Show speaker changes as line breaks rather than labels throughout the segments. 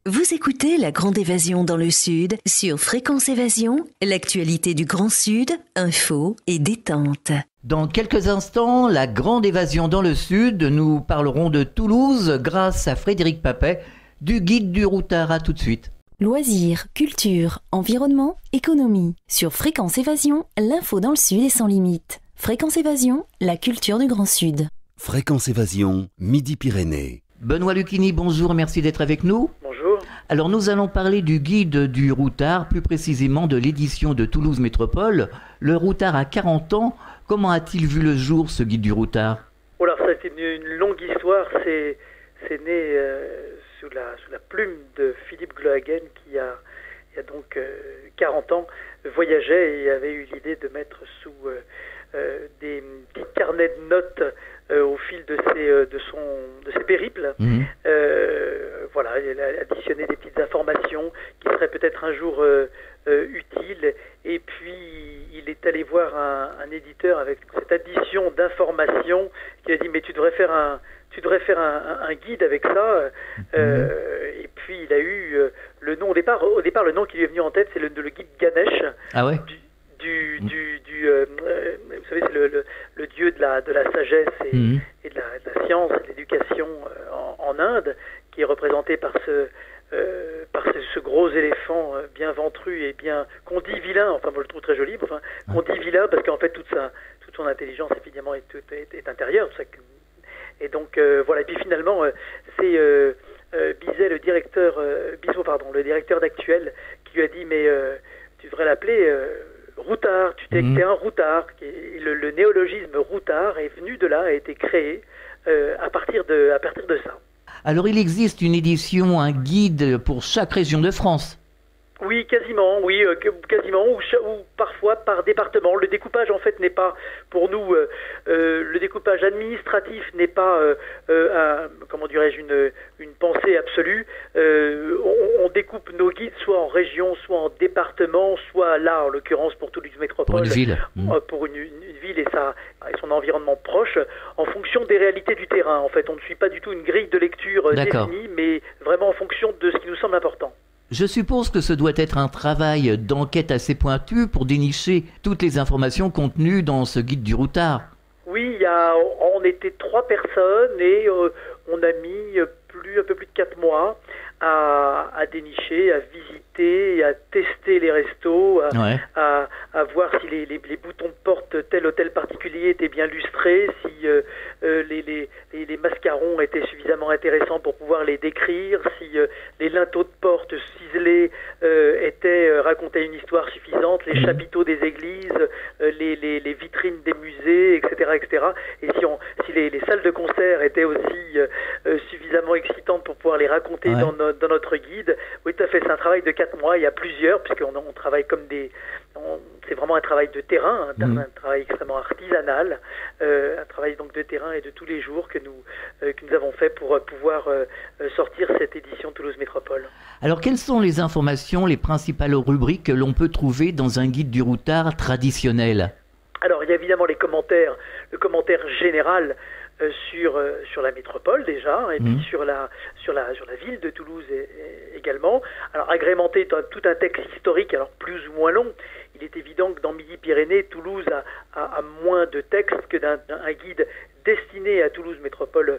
Vous écoutez La Grande Évasion dans le Sud sur Fréquence Évasion, l'actualité du Grand Sud, info et détente.
Dans quelques instants, La Grande Évasion dans le Sud, nous parlerons de Toulouse grâce à Frédéric Papet du Guide du Routard. À tout de suite.
Loisirs, culture, environnement, économie. Sur Fréquence Évasion, l'info dans le Sud est sans limite. Fréquence Évasion, la culture du Grand Sud.
Fréquence Évasion, Midi-Pyrénées.
Benoît Lucchini, bonjour, merci d'être avec nous.
Bonjour.
Alors nous allons parler du Guide du Routard, plus précisément de l'édition de Toulouse Métropole. Le Routard a 40 ans. Comment a-t-il vu le jour, ce Guide du Routard?
Oh là, ça a été une longue histoire. C'est né sous la plume de Philippe Glohagen qui, il y a donc 40 ans, voyageait et avait eu l'idée de mettre sous des petits carnets de notes au fil de ses périples. Voilà, il a additionné des petites informations qui seraient peut-être un jour utiles. Et puis, il est allé voir un éditeur avec cette addition d'informations qui a dit « Mais tu devrais faire un guide avec ça. » Et puis, il a eu le nom. Au départ, le nom qui lui est venu en tête, c'est le guide Ganesh.
Ah ouais.
Vous savez, c'est le dieu de la sagesse et de la science et de l'éducation en Inde, qui est représenté par ce gros éléphant bien ventru et bien qu'on dit vilain. Enfin, moi je le trouve très joli. Enfin, qu'on dit vilain parce qu'en fait toute son intelligence évidemment est intérieure. Et donc voilà. Et puis finalement, c'est Bizet, le directeur d'Actuel, qui lui a dit mais tu devrais l'appeler Routard, t'es un routard. Le néologisme routard est venu de là, a été créé à partir de ça.
Alors il existe une édition, un guide pour chaque région de France?
Oui, quasiment, ou parfois par département. Le découpage, en fait, n'est pas, pour nous, le découpage administratif n'est pas, une pensée absolue. On découpe nos guides soit en région, soit en département, soit là, en l'occurrence, pour Toulouse Métropole.
Pour une ville.
Pour une ville et son environnement proche, en fonction des réalités du terrain. En fait, on ne suit pas du tout une grille de lecture définie, mais vraiment en fonction de ce qui nous semble important.
Je suppose que ce doit être un travail d'enquête assez pointu pour dénicher toutes les informations contenues dans ce guide du routard.
Oui, on était 3 personnes et on a mis un peu plus de 4 mois à dénicher, à visiter, à tester les restos, à voir si les boutons de porte tel hôtel particulier étaient bien lustrés, si les mascarons étaient suffisamment intéressants pour pouvoir les décrire, si les linteaux de porte ciselés racontaient une histoire suffisante, les chapiteaux des églises, les vitrines des musées, etc., etc. Et si les salles de concert étaient aussi suffisamment excitantes pour pouvoir les raconter dans notre guide. Oui, tout à fait, c'est un travail de 4 mois, il y a plusieurs, puisqu'on travaille comme c'est vraiment un travail de terrain, un travail extrêmement artisanal, un travail donc de terrain et de tous les jours que nous avons fait pour pouvoir sortir cette édition Toulouse Métropole.
Alors, quelles sont les informations, les principales rubriques que l'on peut trouver dans un guide du routard traditionnel? Alors,
il y a évidemment le commentaire général sur la métropole déjà, et puis sur la ville de Toulouse également. Alors agrémenté tout un texte historique, alors plus ou moins long. Il est évident que dans Midi-Pyrénées, Toulouse a moins de textes que d'un guide destiné à Toulouse Métropole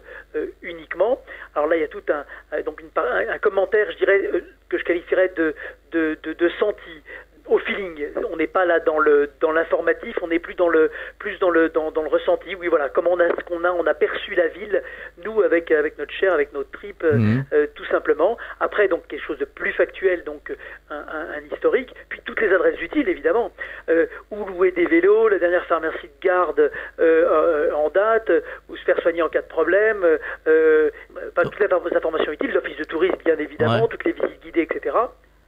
uniquement. Alors là, il y a tout un commentaire, je dirais, que je qualifierais de senti. Au feeling, on n'est pas là dans l'informatif, on est plus dans le ressenti. Oui, voilà, comment on a perçu la ville, nous avec notre chair, avec notre tripes, tout simplement. Après, donc quelque chose de plus factuel, donc un historique. Puis toutes les adresses utiles, évidemment. Où louer des vélos, la dernière pharmacie de garde en date, où se faire soigner en cas de problème. Toutes les informations utiles, l'office de tourisme, bien évidemment, toutes les visites guidées, etc.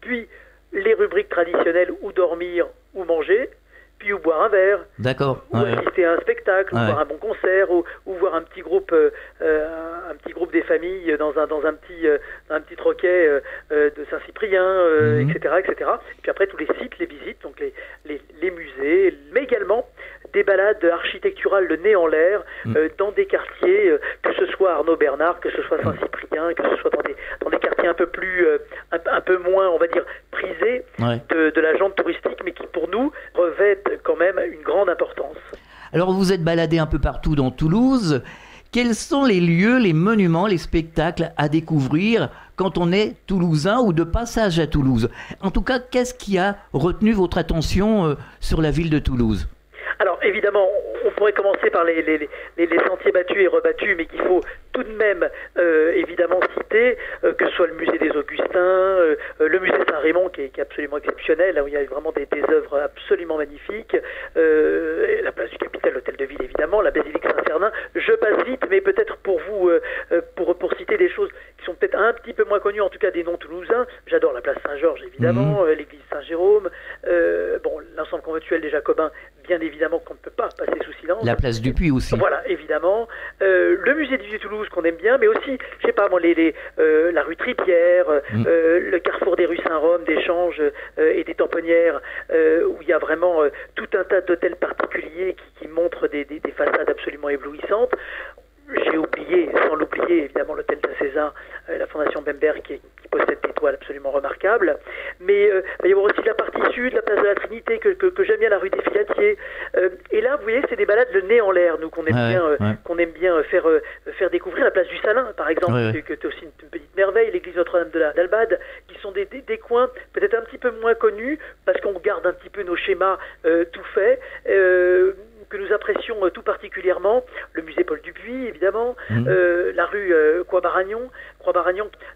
Puis les rubriques traditionnelles, où dormir, où manger, puis où boire un verre,
d'accord,
ou assister à un spectacle, ou voir un bon concert, ou voir un petit groupe des familles dans un petit troquet de Saint-Cyprien, etc., etc. Et puis après tous les sites, les visites, donc les musées, mais également des balades architecturales le nez en l'air dans des quartiers, que ce soit Arnaud Bernard, que ce soit Saint-Cyprien, que ce soit dans des quartiers un peu moins, on va dire, prisés de l'agenda touristique, mais qui pour nous revêtent quand même une grande importance.
Alors vous êtes baladé un peu partout dans Toulouse. Quels sont les lieux, les monuments, les spectacles à découvrir quand on est toulousain ou de passage à Toulouse? En tout cas, qu'est-ce qui a retenu votre attention sur la ville de Toulouse?
Alors évidemment, on pourrait commencer par les sentiers battus et rebattus, mais qu'il faut tout de même évidemment citer, que ce soit le musée des Augustins, le musée Saint-Raymond qui est absolument exceptionnel, là où il y a vraiment des œuvres absolument magnifiques, la place du Capitole, l'hôtel de ville évidemment, la basilique Saint-Cernin. Je passe vite, mais peut-être pour vous, pour citer des choses qui sont peut-être un petit peu moins connues, en tout cas des noms toulousains. J'adore la place Saint-Georges évidemment, l'église Saint-Jérôme, l'ensemble conventuel des Jacobins, bien évidemment qu'on ne peut pas passer sous silence.
La place du Puy aussi.
Voilà, évidemment. Le musée du Vieux-Toulouse qu'on aime bien, mais aussi, je sais pas moi, la rue Tripière, le carrefour des rues Saint-Rome, des Changes et des Tamponnières, où il y a vraiment tout un tas d'hôtels particuliers qui montrent des façades absolument éblouissantes. J'ai oublié, sans l'oublier, évidemment, l'hôtel de César, la fondation Bemberg qui possède des toiles absolument remarquables. Mais il va y avoir aussi la partie sud, la place de la Trinité, que j'aime bien, la rue des Filatiers. Et là, vous voyez, c'est des balades le nez en l'air, nous, qu'on aime bien faire découvrir. La place du Salin, par exemple, qui est aussi une petite merveille, l'église Notre-Dame d'Albade, qui sont des coins peut-être un petit peu moins connus, parce qu'on garde un petit peu nos schémas tout faits, que nous apprécions tout particulièrement, le musée Paul Dupuis, évidemment, la rue Croix-Baragnon,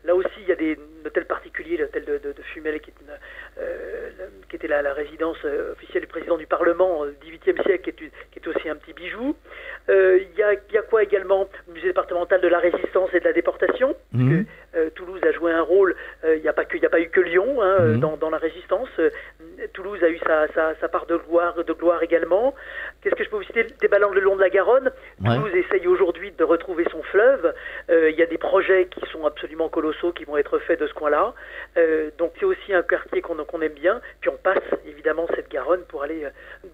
là aussi il y a des hôtels particuliers, l'hôtel de Fumel qui était la résidence officielle du président du Parlement au XVIIIe siècle, qui est aussi un petit bijou. Il y a quoi également? Le musée départemental de la Résistance et de la Déportation, parce que Toulouse a joué un rôle, il n'y a pas eu que Lyon dans la Résistance. Toulouse a eu sa part de gloire également. Qu'est-ce que je peux vous citer? Des balades le long de la Garonne. Toulouse essaye aujourd'hui de retrouver son fleuve. Il y a des projets qui sont absolument colossaux qui vont être faits de ce coin-là. Donc c'est aussi un quartier qu'on aime bien. Puis on passe évidemment cette Garonne pour aller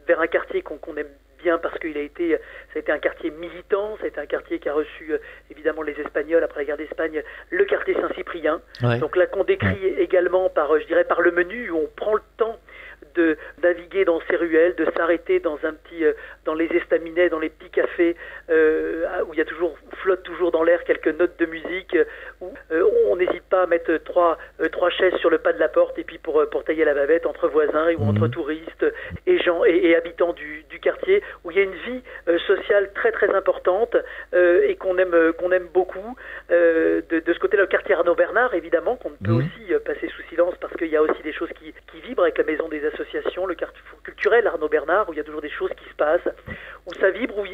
vers un quartier qu'on aime bien parce ça a été un quartier militant, ça a été un quartier qui a reçu évidemment les Espagnols après la guerre d'Espagne, le quartier Saint-Cyprien. Donc là qu'on décrit également par le menu, où on prend le temps de naviguer dans ces ruelles, de s'arrêter dans les estaminets, dans les petits cafés où il y a flotte toujours dans l'air quelques notes de musique, où on n'hésite pas à mettre trois chaises sur le pas de la porte et puis pour tailler la bavette entre voisins ou entre touristes et gens et habitants du quartier, où il y a une vie sociale très très importante et qu'on aime beaucoup. De ce côté-là, le quartier Arnaud Bernard, évidemment, qu'on ne peut aussi passer sous silence parce qu'il y a aussi des choses qui vibrent avec la maison des associations, le quartier culturel Arnaud Bernard, où il y a toujours des choses qui se passent, où ça vibre, où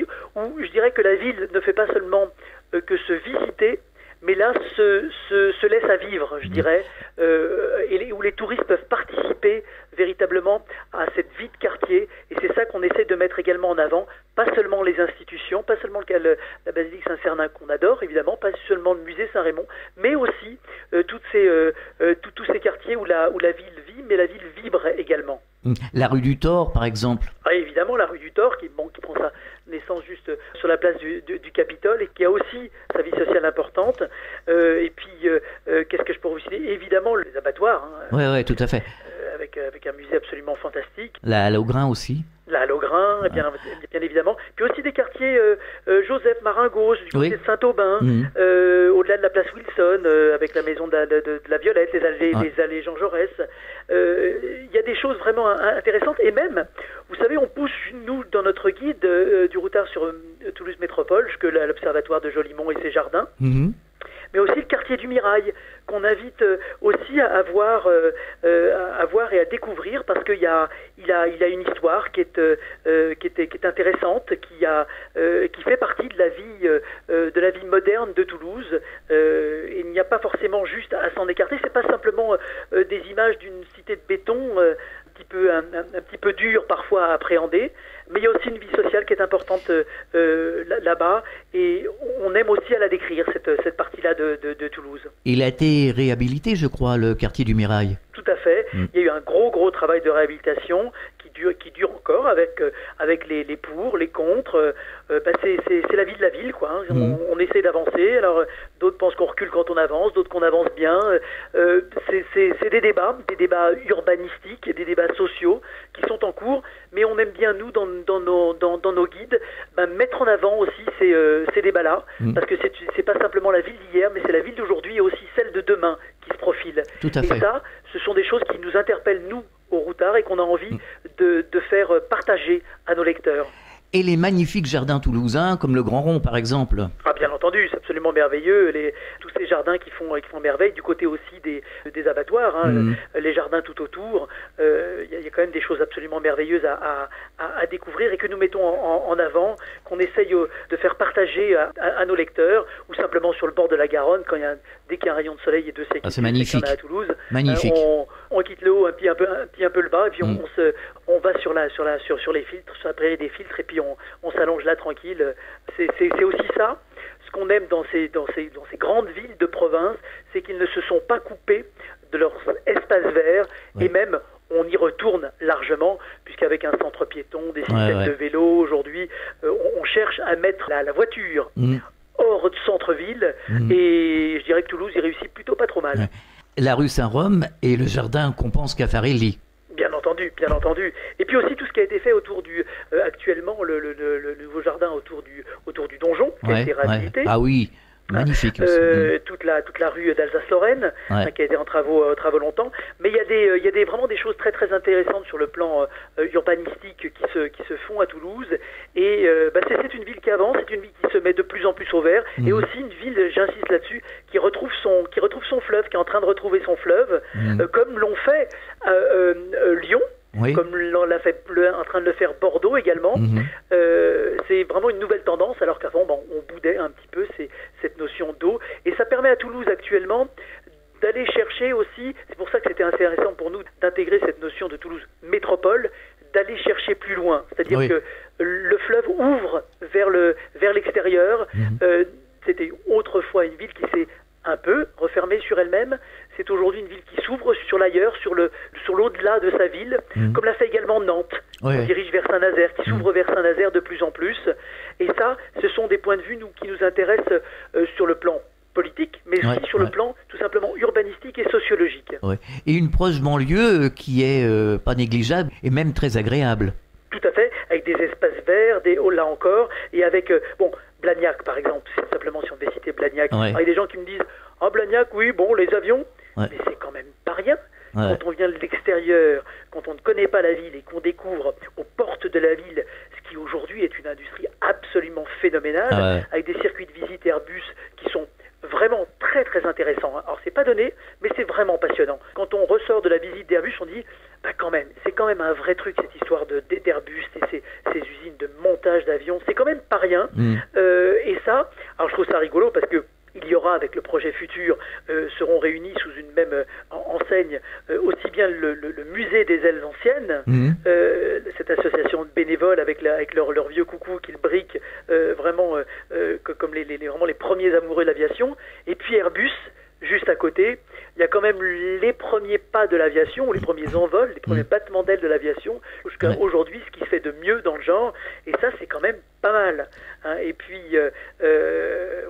je dirais que la ville ne fait pas seulement que se visiter, mais là se laisse à vivre, je dirais, et où les touristes peuvent participer véritablement à cette vie de quartier, et c'est ça qu'on essaie de mettre également en avant, pas seulement les institutions, pas seulement la basilique Saint-Cernin qu'on adore, évidemment, pas seulement le musée Saint-Raymond, mais aussi tous ces quartiers où la ville vit, mais la ville vibre également.
La rue du Thor, par exemple.
Ah, évidemment, la rue du Thor, qui prend sa naissance juste sur la place du Capitole et qui a aussi sa vie sociale importante. Et puis, qu'est-ce que je pourrais vous citer? Évidemment, les abattoirs.
Oui, tout à fait.
Avec un musée absolument fantastique.
La Laugrain aussi.
La Laugrain, bien évidemment. Puis aussi des quartiers Joseph Maringos, du côté de Saint-Aubin, au-delà de la place Wilson, avec la maison de la Violette, les allées Jean Jaurès. Il y a des choses vraiment intéressantes. Et même, vous savez, on pousse, nous, dans notre guide du routard sur Toulouse Métropole, jusque l'observatoire de Jolimont et ses jardins. Mais aussi le quartier du Mirail, qu'on invite aussi à voir et à découvrir, parce qu'il a une histoire qui est intéressante, qui fait partie de la vie moderne de Toulouse. Et il n'y a pas forcément juste à s'en écarter. C'est pas simplement des images d'une cité de béton un petit peu dure parfois à appréhender, mais il y a aussi une vie sociale qui est importante là-bas, et on aime aussi à la décrire, cette partie-là de Toulouse.
Il a été réhabilité, je crois, le quartier du Mirail.
Tout à fait. Il y a eu un gros travail de réhabilitation qui dure encore avec les pour, les contre. C'est la vie de la ville, quoi. On essaie d'avancer. Alors d'autres pensent qu'on recule quand on avance, d'autres qu'on avance bien. C'est des débats urbanistiques, des débats sociaux qui sont en cours. Mais on aime bien nous dans nos guides mettre en avant aussi ces débats-là, parce que c'est pas simplement la ville d'hier, mais c'est la ville d'aujourd'hui et aussi celle de demain qui se profile.
Tout à fait.
Et ça, ce sont des choses qui nous interpellent nous au Routard et qu'on a envie de faire partager à nos lecteurs.
Et les magnifiques jardins toulousains, comme le Grand Rond par exemple.
Ah, bien entendu, c'est absolument merveilleux. Tous ces jardins qui font merveille, du côté aussi des abattoirs, les jardins tout autour. Il y a quand même des choses absolument merveilleuses à découvrir et que nous mettons en avant, qu'on essaye de faire partager à nos lecteurs, ou simplement sur le bord de la Garonne, dès qu'il y a un rayon de soleil et de sécurité,
c'est magnifique.
à Toulouse.
Magnifique.
On quitte le haut un petit peu le bas, et puis on va sur les filtres, sur la prairie des filtres, et puis on s'allonge là tranquille. C'est aussi ça. Ce qu'on aime dans ces grandes villes de province, c'est qu'ils ne se sont pas coupés de leurs espaces verts, et même on y retourne largement, puisqu'avec un centre piéton, des systèmes de vélos, aujourd'hui, on cherche à mettre la voiture hors de centre-ville, et je dirais que Toulouse y réussit plutôt pas trop mal.
La rue Saint-Rome et le jardin qu'on pense Caffarelli.
Bien entendu. Et puis aussi tout ce qui a été fait autour actuellement, le nouveau jardin autour du donjon, qui a été réhabilité.
Ah oui, magnifique aussi.
Toute la rue d'Alsace-Lorraine, qui a été en travaux longtemps. Mais il y a vraiment des choses très très intéressantes sur le plan urbanistique qui se font à Toulouse. Et c'est une ville qui avance, c'est une ville qui se met de plus en plus au vert, et aussi une ville, j'insiste là-dessus, qui retrouve son fleuve, qui est en train de retrouver son fleuve, comme l'ont fait Lyon. Oui. Comme on l'a fait en train de le faire Bordeaux également. C'est vraiment une nouvelle tendance, alors qu'avant on boudait un petit peu cette notion d'eau, et ça permet à Toulouse actuellement d'aller chercher aussi, c'est pour ça que c'était intéressant pour nous d'intégrer cette notion de Toulouse métropole, d'aller chercher plus loin, c'est-à-dire que le fleuve ouvre vers l'extérieur. C'était autrefois une ville qui s'est un peu refermée sur elle-même. C'est aujourd'hui une ville qui s'ouvre sur l'ailleurs, sur l'au-delà de sa ville, comme l'a fait également Nantes. On dirige vers Saint-Nazaire, qui s'ouvre vers Saint-Nazaire de plus en plus. Et ça, ce sont des points de vue qui nous intéressent sur le plan politique, mais aussi sur le plan tout simplement urbanistique et sociologique.
Et une proche banlieue qui est pas négligeable et même très agréable.
Tout à fait, avec des espaces verts, là encore, et avec, Blagnac par exemple, simplement si on devait citer Blagnac. Il y a des gens qui me disent « Ah, Blagnac, oui, les avions », mais c'est quand même pas rien. Quand on vient de l'extérieur, quand on ne connaît pas la ville et qu'on découvre aux portes de la ville ce qui aujourd'hui est une industrie absolument phénoménale, avec des circuits de visite Airbus qui sont vraiment très très intéressants. Alors c'est pas donné, mais c'est vraiment passionnant. Quand on ressort de la visite d'Airbus, on dit c'est quand même un vrai truc, cette histoire d'Airbus et ces usines de montage d'avions, c'est quand même pas rien. Et ça, alors je trouve ça rigolo parce que il y aura, avec le projet futur, seront réunis sous une même enseigne aussi bien le musée des ailes anciennes, cette association de bénévoles avec leur vieux coucou qu'ils briquent vraiment comme vraiment les premiers amoureux de l'aviation, et puis Airbus, juste à côté. Il y a quand même les premiers pas de l'aviation, les premiers envols, les premiers battements d'ailes de l'aviation, jusqu'à aujourd'hui, ce qui se fait de mieux dans le genre, et ça c'est quand même pas mal. Et puis,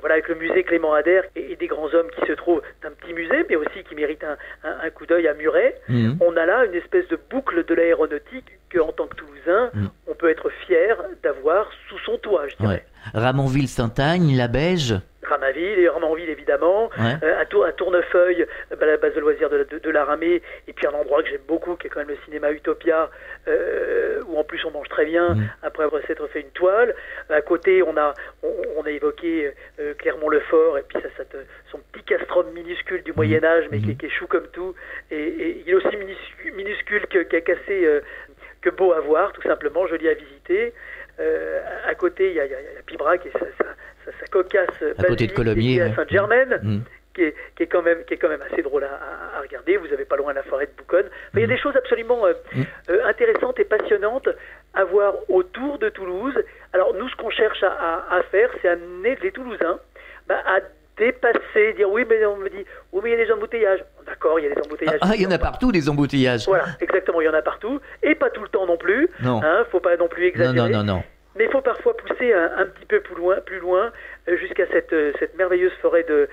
avec le musée Clément Ader et des grands hommes qui se trouvent d'un petit musée, mais aussi qui méritent un coup d'œil à Muret, on a là une espèce de boucle de l'aéronautique qu'en tant que Toulousain, on peut être fier d'avoir sous son toit, je dirais.
Ramonville-Saint-Agne, la Beige.
Ramonville évidemment, à Tournefeuille, la base de loisirs de la Ramée, et puis un endroit que j'aime beaucoup qui est quand même le cinéma Utopia, où en plus on mange très bien après avoir s'être fait une toile. À côté on a évoqué Clermont-le-Fort, et puis son petit castrum minuscule du Moyen-Âge, mais qui est chou comme tout, et il est aussi minuscule que beau à voir, tout simplement, joli à visiter. À côté il y a Pibrac et sa cocasse
à côté de Colomiers,
à Sainte-Germaine, qui est quand même assez drôle à regarder. Vous avez pas loin la forêt de Bouconne. Il y a des choses absolument intéressantes et passionnantes à voir autour de Toulouse. Alors nous, ce qu'on cherche à faire, c'est amener les Toulousains à dépasser, dire on me dit, mais il y a des embouteillages. D'accord, il y a des embouteillages.
Il y en a partout des embouteillages.
Voilà, exactement. exactement, il y en a partout, et pas tout le temps non plus.
Non.
Faut pas non plus exagérer.
Non.
Mais il faut parfois pousser un petit peu plus loin jusqu'à cette merveilleuse forêt de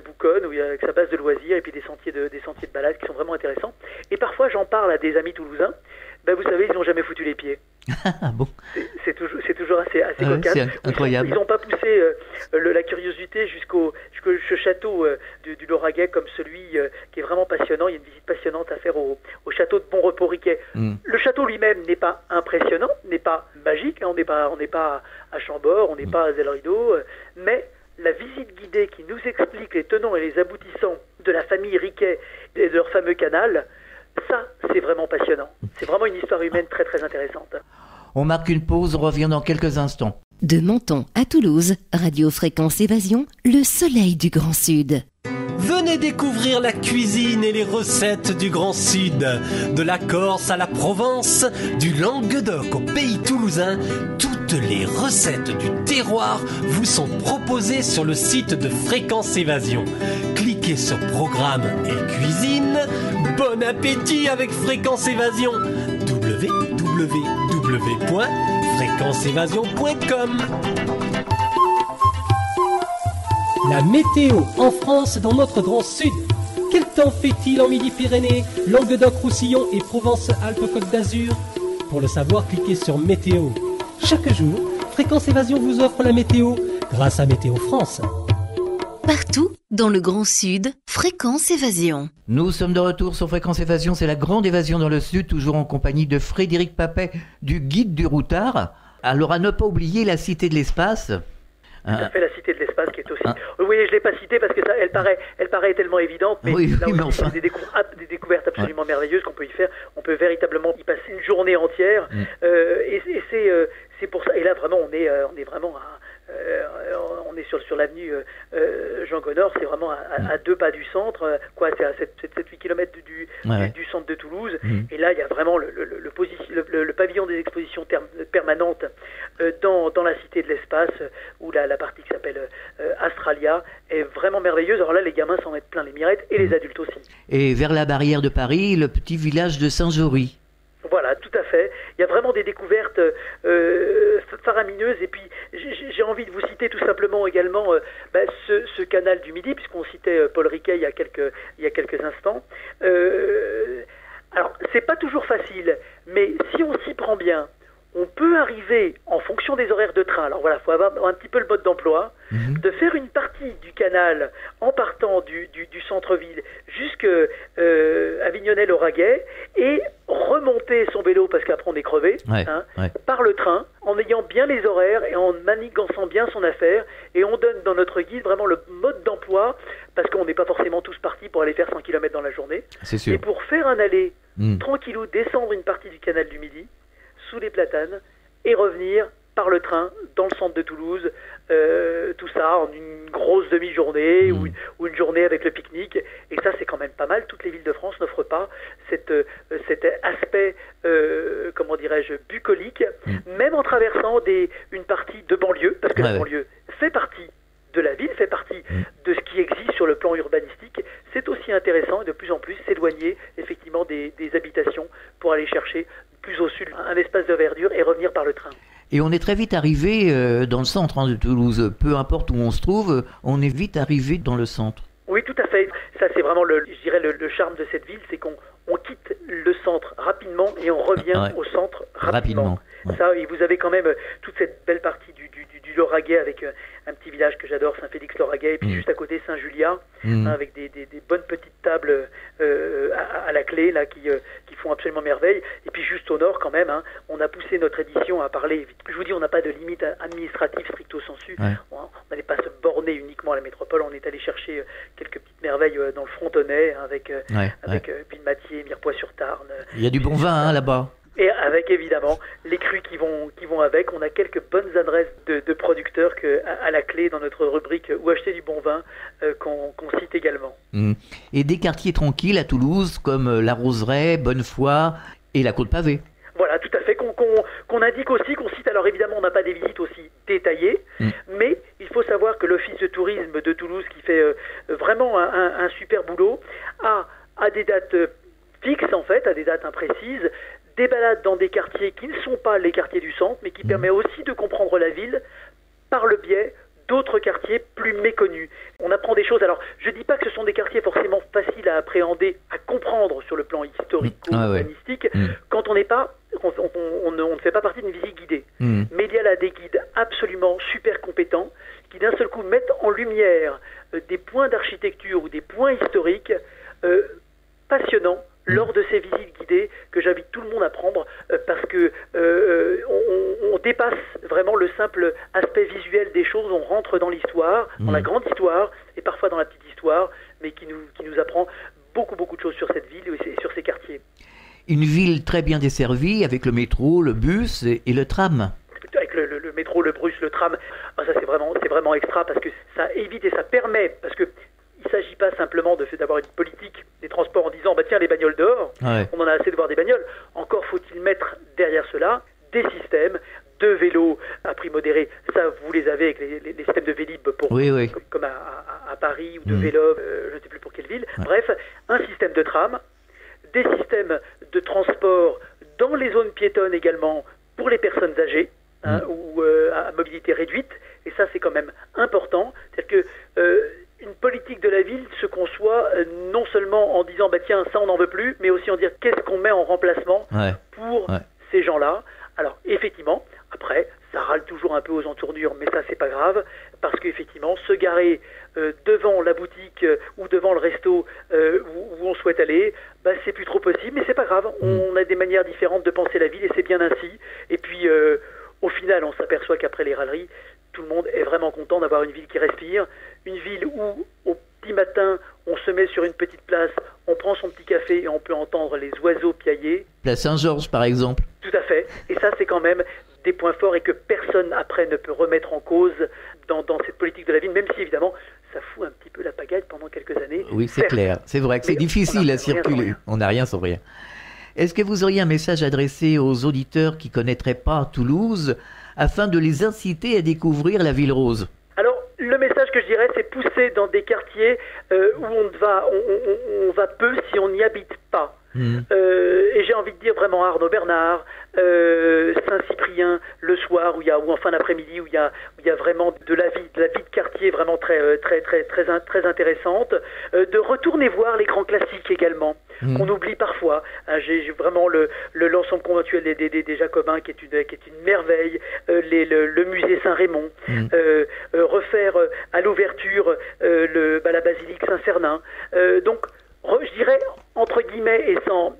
Bouconne, où il y a avec sa base de loisirs et puis des sentiers de balade qui sont vraiment intéressants. Et parfois, j'en parle à des amis toulousains. Vous savez, ils n'ont jamais foutu les pieds.
Ah bon.
C'est toujours assez cocasse.
C'est incroyable.
Ils n'ont pas poussé la curiosité jusqu'au château du Lauragais comme celui qui est vraiment passionnant. Il y a une visite passionnante à faire au château de Bon-Repos-Riquet. Le château lui-même n'est pas impressionnant, n'est pas magique. On n'est pas à Chambord, on n'est pas à Zelle-Rideau, mais la visite guidée qui nous explique les tenants et les aboutissants de la famille Riquet et de leur fameux canal, ça, c'est vraiment passionnant. C'est vraiment une histoire humaine très très intéressante.
On marque une pause, on revient dans quelques instants.
De Menton à Toulouse, Radio Fréquence Évasion, le soleil du Grand Sud.
Venez découvrir la cuisine et les recettes du Grand Sud. De la Corse à la Provence, du Languedoc au pays toulousain, toutes les recettes du terroir vous sont proposées sur le site de Fréquence Évasion. Cliquez sur Programme et Cuisine. Bon appétit avec Fréquence Évasion. www.fréquenceévasion.com. La météo en France dans notre Grand Sud. Quel temps fait-il en Midi-Pyrénées, Languedoc-Roussillon et Provence-Alpes-Côte d'Azur? Pour le savoir, cliquez sur Météo. Chaque jour, Fréquence Évasion vous offre la météo grâce à Météo France.
Partout dans le Grand Sud, Fréquence Évasion.
Nous sommes de retour sur Fréquence Évasion, c'est la grande évasion dans le Sud, toujours en compagnie de Frédéric Papet du Guide du Routard. Alors à ne pas oublier la Cité de l'Espace.
Ça fait la Cité de l'Espace qui est aussi... Oui, je ne l'ai pas citée parce que ça, elle paraît tellement évidente, mais
oui,
là aussi,
mais enfin...
c'est des découvertes absolument merveilleuses qu'on peut y faire. On peut véritablement y passer une journée entière. Et c'est pour ça. Et là, vraiment, on est vraiment on est sur l'avenue Jean Gonor, c'est vraiment à 2 pas du centre, c'est à 7-8 km du centre de Toulouse. Et là, il y a vraiment le pavillon des expositions permanentes dans la Cité de l'Espace, où la partie qui s'appelle Astralia est vraiment merveilleuse. Alors là, les gamins s'en mettent plein les mirettes, et les adultes aussi. Et
vers la barrière de Paris, le petit village de Saint-Jory.
Voilà, tout à fait. Il y a vraiment des découvertes faramineuses. Et puis, j'ai envie de vous citer tout simplement également ce canal du Midi, puisqu'on citait Paul Riquet il y a quelques instants. Alors, c'est pas toujours facile, mais si on s'y prend bien, on peut arriver, en fonction des horaires de train, alors voilà, il faut avoir un petit peu le mode d'emploi, de faire une partie du canal en partant du centre-ville jusqu'à Avignonnais-Lauragais et remonter son vélo, parce qu'après on est crevé, par le train, en ayant bien les horaires et en manigançant bien son affaire. Et on donne dans notre guide vraiment le mode d'emploi, parce qu'on n'est pas forcément tous partis pour aller faire 100 km dans la journée.
C'est sûr.
Et pour faire un aller tranquillou, descendre une partie du canal du Midi, sous les platanes, et revenir par le train dans le centre de Toulouse, tout ça en une grosse demi-journée ou une journée avec le pique-nique. Et ça, c'est quand même pas mal. Toutes les villes de France n'offrent pas cet aspect, comment dirais-je, bucolique, même en traversant une partie de banlieue, parce que la banlieue fait partie de la ville, fait partie de ce qui existe sur le plan urbanistique. C'est aussi intéressant et de plus en plus s'éloigner effectivement des habitations pour aller chercher plus au sud un espace de verdure et revenir par le train.
Et on est très vite arrivé dans le centre de Toulouse. Peu importe où on se trouve, on est vite arrivé dans le centre.
Oui, tout à fait. Ça, c'est vraiment le charme de cette ville, c'est qu'on quitte le centre rapidement et on revient au centre rapidement. Ça, et vous avez quand même toute cette belle partie du Lauragais avec un petit village que j'adore, Saint-Félix-Lauragais, et puis juste à côté Saint-Julia, avec des bonnes petites tables à la clé là qui font absolument merveille. Et puis juste au nord quand même, on a poussé notre édition à parler. Je vous dis, on n'a pas de limite administrative stricto sensu. On n'allait pas se borner uniquement à la métropole. On est allé chercher quelques petites merveilles dans le Frontonais avec Ville-Mathieu, Mirepoix-sur-Tarn.
Il y a du bon vin là-bas.
Et avec évidemment les crus qui vont avec. On a quelques bonnes adresses de producteurs à la clé dans notre rubrique Où acheter du bon vin qu'on cite également.
Et des quartiers tranquilles à Toulouse comme la Roseraie, Bonnefoy et la Côte-Pavée.
Voilà, tout à fait, qu'on indique aussi, qu'on cite. Alors évidemment, on n'a pas des visites aussi détaillées, mais il faut savoir que l'Office de tourisme de Toulouse, qui fait vraiment un super boulot, a des dates fixe en fait, à des dates imprécises, des balades dans des quartiers qui ne sont pas les quartiers du centre, mais qui permet aussi de comprendre la ville par le biais d'autres quartiers plus méconnus. On apprend des choses. Alors, je ne dis pas que ce sont des quartiers forcément faciles à appréhender, à comprendre sur le plan historico-urbanistique, quand on n'est pas, on ne fait pas partie d'une visite guidée. Mais il y a là des guides absolument super compétents qui d'un seul coup mettent en lumière des points d'architecture ou des points historiques passionnants lors de ces visites guidées que j'invite tout le monde à prendre parce que on dépasse vraiment le simple aspect visuel des choses, on rentre dans l'histoire, dans la grande histoire et parfois dans la petite histoire, mais qui nous apprend beaucoup de choses sur cette ville et sur ces quartiers.
Une ville très bien desservie avec le métro, le bus et le tram.
Avec le métro, le bus, le tram, ça c'est vraiment extra parce que ça évite et ça permet, parce que il ne s'agit pas simplement d'avoir une politique des transports en disant tiens, les bagnoles dehors, on en a assez de voir des bagnoles. Encore faut-il mettre derrière cela des systèmes de vélos à prix modéré. Ça, vous les avez avec les systèmes de Vélib comme à Paris ou de Vélib, je ne sais plus pour quelle ville. Bref, un système de tram, des systèmes de transport dans les zones piétonnes également pour les personnes âgées ou à mobilité réduite. Et ça, c'est quand même important. C'est-à-dire que une politique de la ville se conçoit non seulement en disant tiens, ça on n'en veut plus, mais aussi en dire qu'est-ce qu'on met en remplacement pour ces gens-là. Alors effectivement, après, ça râle toujours un peu aux entournures, mais ça c'est pas grave, parce qu'effectivement, se garer devant la boutique ou devant le resto où on souhaite aller, c'est plus trop possible, mais c'est pas grave. On a des manières différentes de penser la ville et c'est bien ainsi. Et puis au final, on s'aperçoit qu'après les râleries, tout le monde est vraiment content d'avoir une ville qui respire, une ville où au petit matin, on se met sur une petite place, on prend son petit café et on peut entendre les oiseaux piailler.
Place Saint-Georges par exemple.
Tout à fait, et ça c'est quand même des points forts et que personne après ne peut remettre en cause dans cette politique de la ville, même si évidemment ça fout un petit peu la pagaille pendant quelques années.
Oui, c'est clair, c'est vrai que c'est difficile à circuler, on n'a rien sans rien. Est-ce que vous auriez un message adressé aux auditeurs qui ne connaîtraient pas Toulouse afin de les inciter à découvrir la Ville Rose?
Alors, le message que je dirais, c'est pousser dans des quartiers où on va peu si on n'y habite pas. Et j'ai envie de dire vraiment Arnaud Bernard, Saint-Cyprien le soir ou en fin d'après-midi où il y a vraiment de la vie de quartier vraiment très intéressante, de retourner voir les grands classiques également qu'on oublie parfois. J'ai vraiment l'ensemble conventuel des Jacobins qui est une merveille, le musée Saint-Raymond, refaire à l'ouverture la basilique Saint-Cernin. Donc je dirais entre guillemets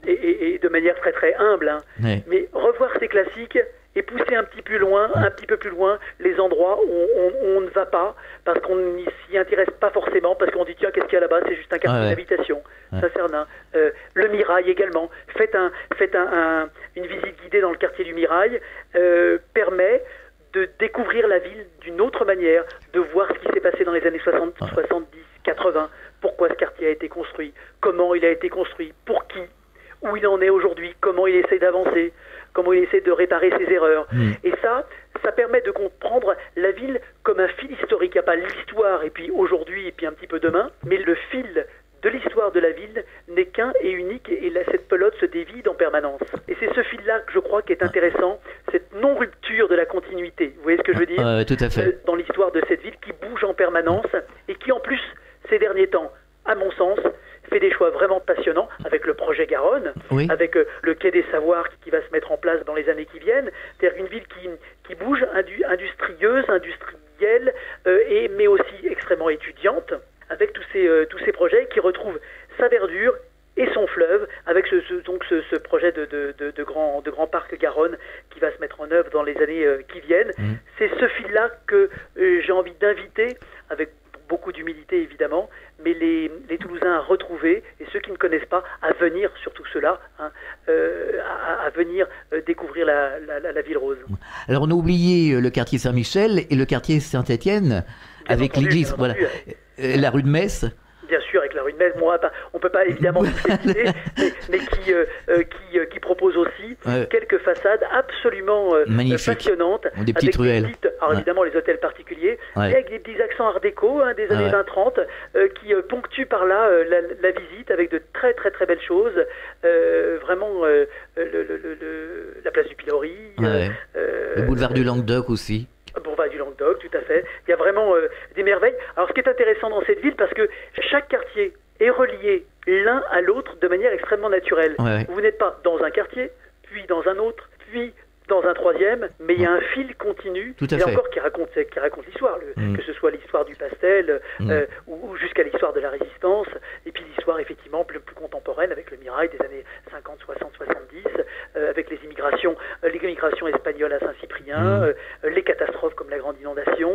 et de manière très humble, mais revoir ces classiques et pousser un petit peu plus loin les endroits où on ne va pas parce qu'on n'y s'y intéresse pas forcément, parce qu'on dit tiens, qu'est-ce qu'il y a là-bas, c'est juste un quartier d'habitation. Saint-Cernin, le Mirail également. Faites une visite guidée dans le quartier du Mirail, permet de découvrir la ville d'une autre manière, de voir ce qui s'est passé dans les années 60, 70, 80, pourquoi ce quartier a été construit, comment il a été construit, pour qui, où il en est aujourd'hui, comment il essaie d'avancer, comment il essaie de réparer ses erreurs. Et ça permet de comprendre la ville comme un fil historique. Il n'y a pas l'histoire et puis aujourd'hui et puis un petit peu demain, mais le fil de l'histoire de la ville n'est qu'un et unique, et cette pelote se dévide en permanence. Et c'est ce fil-là que je crois qui est intéressant, cette non-rupture de la continuité. Vous voyez ce que je veux dire ?
Tout à fait.
Dans l'histoire de cette ville qui bouge en permanence et qui en plus, ces derniers temps, à mon sens, fait des choix vraiment passionnants avec le projet Garonne, avec le quai des Savoirs qui va se mettre en place dans les années qui viennent. C'est-à-dire une ville qui bouge, industrieuse, industrielle, mais aussi extrêmement étudiante, avec tous ces projets qui retrouvent sa verdure et son fleuve, avec ce projet de grand parc Garonne qui va se mettre en œuvre dans les années qui viennent. C'est ce fil-là que j'ai envie d'inviter, avec beaucoup d'humilité évidemment, mais les Toulousains à retrouver, et ceux qui ne connaissent pas, à venir, surtout ceux-là, à venir découvrir la Ville Rose.
Alors on a oublié le quartier Saint-Michel et le quartier Saint-Étienne, avec l'église, la rue de Metz.
Bien sûr, avec siècle. Alors, on peut pas évidemment mais qui propose aussi quelques façades absolument passionnantes.
Des petites ruelles.
Alors évidemment, les hôtels particuliers, mais avec des petits accents art déco des années 20-30 qui ponctuent par là la visite avec de très très très belles choses. Vraiment, la place du Pilori.
Le boulevard du Languedoc aussi.
Boulevard du Languedoc, tout à fait. Il y a vraiment des merveilles. Alors ce qui est intéressant dans cette ville, parce que chaque quartier est relié l'un à l'autre de manière extrêmement naturelle. Vous n'êtes pas dans un quartier, puis dans un autre, puis dans un troisième, mais il y a un fil continu, et encore qui raconte l'histoire, que ce soit l'histoire du pastel ou jusqu'à l'histoire de la résistance, et puis l'histoire effectivement plus contemporaine avec le mirail des années 50, 60, 70, avec les immigrations espagnoles à Saint-Cyprien, les catastrophes comme la grande inondation,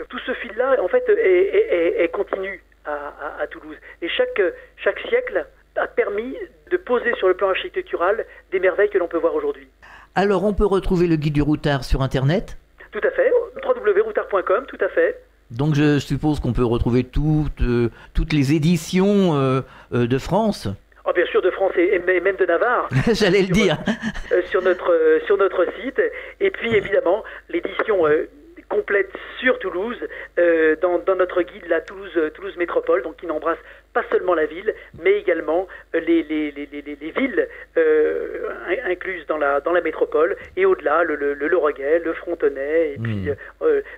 tout ce fil-là en fait est continu à Toulouse, et chaque siècle a permis de poser sur le plan architectural des merveilles que l'on peut voir aujourd'hui.
Alors, on peut retrouver le guide du routard sur Internet ?
Tout à fait, www.routard.com, tout à fait.
Donc, je suppose qu'on peut retrouver toutes les éditions de France ?
Oh, bien sûr, de France et même de Navarre.
J'allais le dire.
Sur notre site. Et puis, évidemment, l'édition complète sur Toulouse, dans notre guide, la Toulouse Métropole, donc qui n'embrasse pas seulement la ville, mais également les villes incluses dans la métropole, et au-delà, le Lauragais, le Frontenay, et puis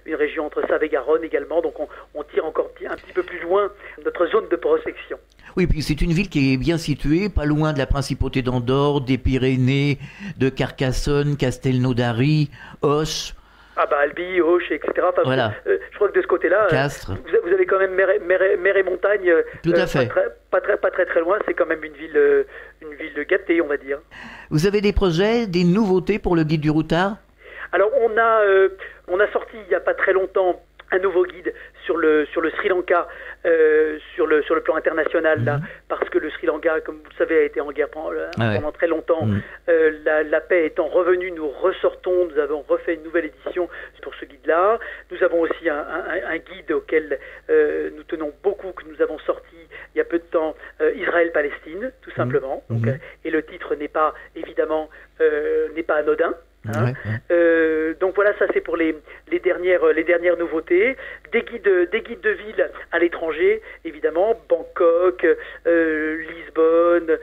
une région entre Save et Garonne également, donc on tire encore un petit peu plus loin notre zone de prospection.
Oui, puis c'est une ville qui est bien située, pas loin de la principauté d'Andorre, des Pyrénées, de Carcassonne, Castelnaudary, Auch.
Albi, Auch, etc. Enfin, voilà. Je crois que de ce côté-là, vous avez quand même mer et montagne.
Tout à fait.
Pas très loin. C'est quand même une ville gâtée, on va dire.
Vous avez des projets, des nouveautés pour le guide du routard ?
Alors on a sorti il y a pas très longtemps un nouveau guide sur le Sri Lanka, sur le plan international, là, parce que le Sri Lanka, comme vous le savez, a été en guerre pendant très longtemps. La paix étant revenue, nous ressortons, nous avons refait une nouvelle édition pour ce guide-là. Nous avons aussi un guide auquel nous tenons beaucoup, que nous avons sorti il y a peu de temps, Israël-Palestine, tout simplement. Donc, et le titre n'est pas, évidemment, n'est pas anodin. Donc voilà, ça c'est pour les dernières nouveautés. Des guides de ville à l'étranger, évidemment, Bangkok, Lisbonne,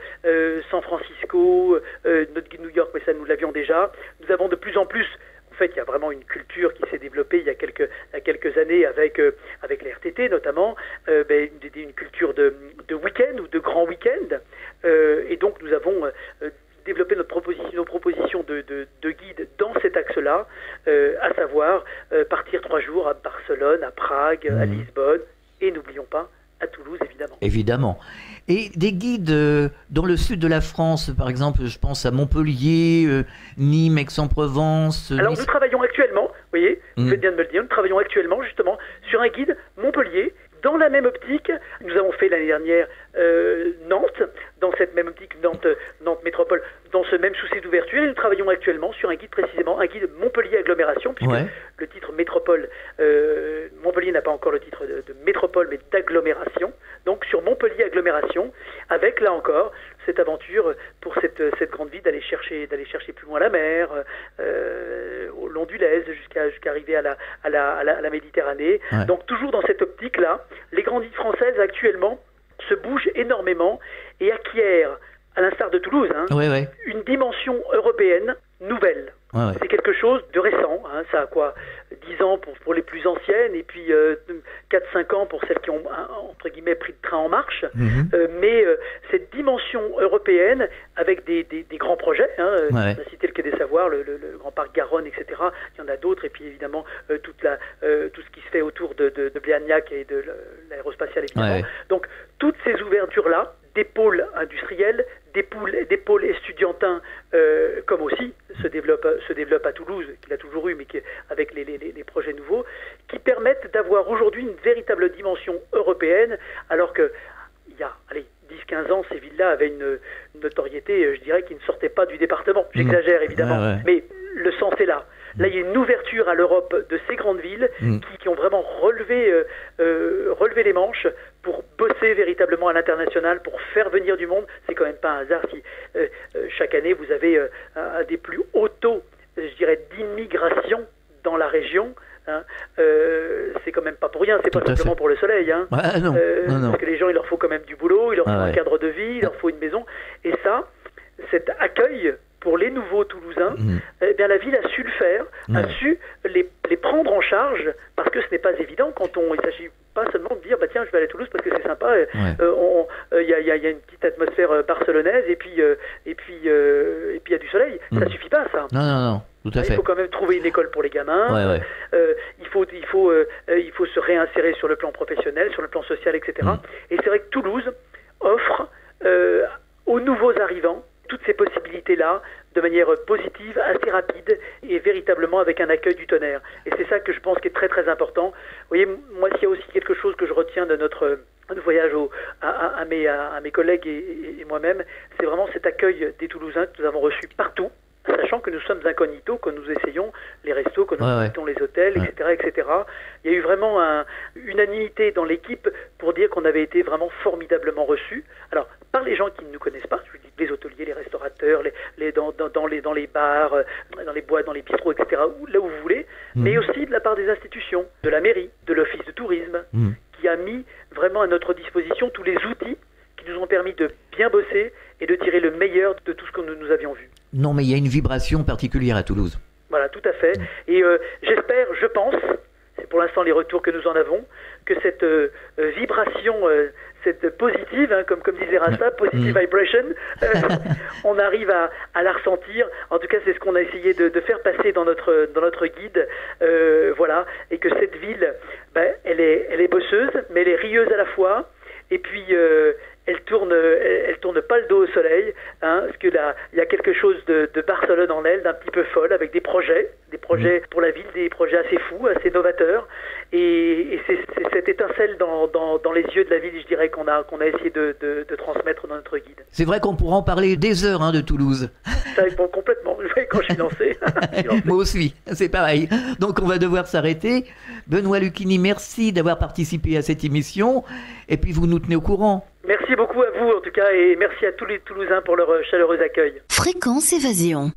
San Francisco, notre guide New York, mais ça nous l'avions déjà. Nous avons de plus en plus, en fait, il y a vraiment une culture qui s'est développée il y a quelques années avec les RTT notamment, une culture de week-end ou de grand week-end, et donc nous avons développer nos propositions de guide dans cet axe-là, à savoir partir 3 jours à Barcelone, à Prague, à Lisbonne, et n'oublions pas, à Toulouse, évidemment.
Évidemment. Et des guides dans le sud de la France, par exemple, je pense à Montpellier, Nîmes, Aix-en-Provence...
Alors, nous travaillons actuellement, vous voyez, vous faites bien de me le dire, nous travaillons actuellement, justement, sur un guide Montpellier. Dans la même optique, nous avons fait l'année dernière Nantes, dans cette même optique, Nantes Métropole, dans ce même souci d'ouverture, et nous travaillons actuellement sur un guide précisément, un guide Montpellier Agglomération, puisque le titre Métropole, Montpellier n'a pas encore le titre de métropole, mais d'agglomération, donc sur Montpellier Agglomération, avec là encore cette aventure pour cette grande ville d'aller chercher plus loin la mer, au long du Lez, jusqu'à arriver à la Méditerranée. Donc toujours dans cette optique-là, les grandes villes françaises actuellement se bougent énormément et acquièrent, à l'instar de Toulouse, une dimension européenne nouvelle. C'est quelque chose de récent, ça a quoi 10 ans pour les plus anciennes, et puis 4-5 ans pour celles qui ont, entre guillemets, pris le train en marche. Mais cette dimension européenne, avec des grands projets, on a cité le Quai des Savoirs, le Grand Parc Garonne, etc. Il y en a d'autres, et puis évidemment tout ce qui se fait autour de Blagnac et de l'aérospatiale, évidemment. Donc toutes ces ouvertures-là, des pôles industriels, des pôles estudiantins, comme aussi se développe à Toulouse, qu'il a toujours eu, mais avec les projets nouveaux, qui permettent d'avoir aujourd'hui une véritable dimension européenne, alors que il y a 10-15 ans, ces villes-là avaient une notoriété, je dirais, qui ne sortait pas du département. J'exagère, évidemment, mais le sens est là. Là, il y a une ouverture à l'Europe de ces grandes villes qui ont vraiment relevé les manches pour bosser véritablement à l'international, pour faire venir du monde. C'est quand même pas un hasard si chaque année vous avez un des plus hauts taux, je dirais, d'immigration dans la région. C'est quand même pas pour rien, c'est pas simplement pour le soleil.
Non.
Parce que les gens, il leur faut quand même du boulot, il leur faut un cadre de vie, il leur faut une maison. Et ça, cet accueil pour les nouveaux Toulousains, eh bien la ville a su le faire, a su les prendre en charge, parce que ce n'est pas évident quand il ne s'agit pas seulement de dire tiens, je vais aller à Toulouse parce que c'est sympa, il y a une petite atmosphère barcelonaise et puis il y a du soleil. Ça suffit pas, ça.
Non. Tout à fait.
Il faut quand même trouver une école pour les gamins. Il faut se réinsérer sur le plan professionnel, sur le plan social, etc. Et c'est vrai que Toulouse offre aux nouveaux arrivants toutes ces possibilités-là de manière positive, assez rapide et véritablement avec un accueil du tonnerre. Et c'est ça que je pense qui est très très important. Vous voyez, moi s'il y a aussi quelque chose que je retiens de notre voyage à mes collègues et moi-même, c'est vraiment cet accueil des Toulousains que nous avons reçus partout, sachant que nous sommes incognito, que nous essayons les restos, que nous visitons les hôtels, etc. Il y a eu vraiment une unanimité dans l'équipe pour dire qu'on avait été vraiment formidablement reçus. Alors, par les gens qui ne nous connaissent pas, je vous dis les hôteliers, les restaurateurs, dans les bars, dans les boîtes, dans les bistrots, etc., là où vous voulez, mais aussi de la part des institutions, de la mairie, de l'office de tourisme, qui a mis vraiment à notre disposition tous les outils qui nous ont permis de bien bosser et de tirer le meilleur de tout ce que nous avions vu.
Non, mais il y a une vibration particulière à Toulouse.
Voilà, tout à fait. Et j'espère, je pense, c'est pour l'instant les retours que nous en avons, que cette vibration, cette positive, comme disait Rasta, positive vibration, on arrive à la ressentir. En tout cas, c'est ce qu'on a essayé de faire passer dans notre guide. Voilà, et que cette ville, elle est bosseuse, mais elle est rieuse à la fois. Et puis elle tourne pas le dos au soleil, parce que là, il y a quelque chose de Barcelone en elle, d'un petit peu folle, avec des projets pour la ville, des projets assez fous, assez novateurs, et c'est cette étincelle dans les yeux de la ville, je dirais, qu'on a essayé de transmettre dans notre guide.
C'est vrai qu'on pourra en parler des heures de Toulouse.
Ça répond complètement, quand je suis lancé.
Moi aussi, c'est pareil. Donc on va devoir s'arrêter. Benoît Lucchini, merci d'avoir participé à cette émission, et puis vous nous tenez au courant.
Merci beaucoup à vous en tout cas, et merci à tous les Toulousains pour leur chaleureux accueil.
Fréquence Évasion.